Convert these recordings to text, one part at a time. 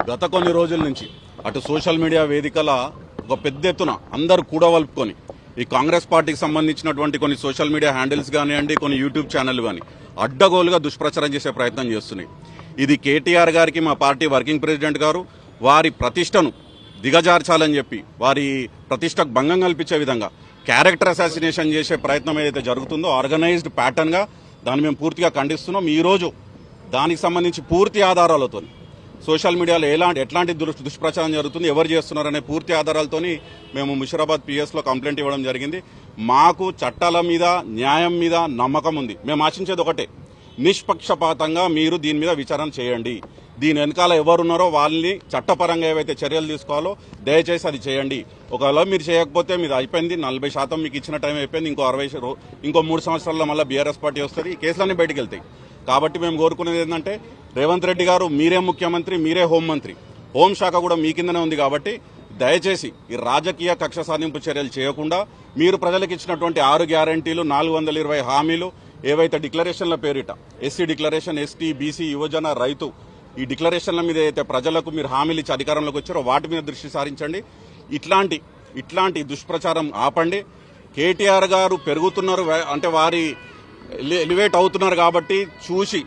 గత కొన్ని రోజుల నుంచి అటు సోషల్ మీడియా వేదికల ఒక పెద్ద ఎత్తున అందరూ కూడవలుపుకొని ఈ కాంగ్రెస్ పార్టీకి సంబంధించినటువంటి కొన్ని సోషల్ మీడియా హ్యాండిల్స్ కానివ్వండి, కొన్ని యూట్యూబ్ ఛానల్ కానీ అడ్డగోలుగా దుష్ప్రచారం చేసే ప్రయత్నం చేస్తున్నాయి. ఇది కేటీఆర్ గారికి మా పార్టీ వర్కింగ్ ప్రెసిడెంట్ గారు వారి ప్రతిష్టను దిగజార్చాలని చెప్పి, వారి ప్రతిష్టకు భంగం కల్పించే విధంగా క్యారెక్టర్ అసాసినేషన్ చేసే ప్రయత్నం ఏదైతే జరుగుతుందో ఆర్గనైజ్డ్ ప్యాటర్న్గా దాన్ని మేము పూర్తిగా ఖండిస్తున్నాం. ఈరోజు దానికి సంబంధించి పూర్తి ఆధారాలతో సోషల్ మీడియాలో ఎట్లాంటి దుష్ప్రచారం జరుగుతుంది, ఎవరు చేస్తున్నారనే పూర్తి ఆధారాలతోని మేము ముషిరాబాద్ పిఎస్లో కంప్లైంట్ ఇవ్వడం జరిగింది. మాకు చట్టాల మీద న్యాయం మీద నమ్మకం ఉంది. మేము ఆశించేది ఒకటే, నిష్పక్షపాతంగా మీరు దీని మీద విచారణ చేయండి. దీని వెనకాల ఎవరున్నారో వాళ్ళని చట్టపరంగా ఏవైతే చర్యలు తీసుకోవాలో దయచేసి అది చేయండి. ఒకవేళ మీరు చేయకపోతే మీరు అయిపోయింది, 40% మీకు ఇచ్చిన టైం అయిపోయింది. ఇంకో 3 సంవత్సరాల్లో మళ్ళీ బీఆర్ఎస్ పార్టీ వస్తుంది, ఈ కేసులన్నీ బయటకు వెళ్తాయి. కాబట్టి మేము కోరుకునేది ఏంటంటే, రేవంత్ రెడ్డి గారు మీరే ముఖ్యమంత్రి, మీరే హోంమంత్రి, హోంశాఖ కూడా మీ కిందనే ఉంది. కాబట్టి దయచేసి ఈ రాజకీయ కక్ష సాధింపు చర్యలు చేయకుండా మీరు ప్రజలకు ఇచ్చినటువంటి 6 గ్యారంటీలు, 420 హామీలు ఏవైతే డిక్లరేషన్ల పేరిట ఎస్సీ డిక్లరేషన్, ఎస్టీ, బీసీ, యువజన, రైతు ఈ డిక్లరేషన్ల మీద అయితే ప్రజలకు మీరు హామీలు ఇచ్చి అధికారంలోకి వచ్చారో వాటి మీద దృష్టి సారించండి. ఇట్లాంటి దుష్ప్రచారం ఆపండి. కేటీఆర్ గారు పెరుగుతున్నారు అంటే వారి ఎలివేట్ అవుతున్నారు కాబట్టి చూసి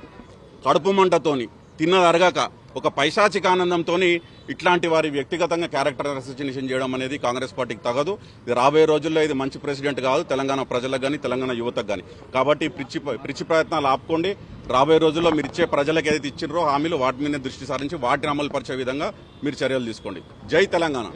కడుపు మంటతోని తిన్నది అరగక ఒక పైశాచిక ఆనందంతోని ఇట్లాంటి వారి వ్యక్తిగతంగా క్యారెక్టర్ అసాసినేషన్ చేయడం అనేది కాంగ్రెస్ పార్టీకి తగదు. ఇది రాబోయే రోజుల్లో ఇది మంచి ప్రెసిడెంట్ కాదు తెలంగాణ ప్రజలకు కానీ తెలంగాణ యువతకు కానీ. కాబట్టి పిచ్చి ప్రయత్నాలు ఆపుకోండి. రాబోయే రోజుల్లో మీరు ఇచ్చే ప్రజలకు ఏదైతే ఇచ్చినారో హామీలు వాటి మీద దృష్టి సారించి వాటిని అమలు పరిచే విధంగా మీరు చర్యలు తీసుకోండి. జై తెలంగాణ.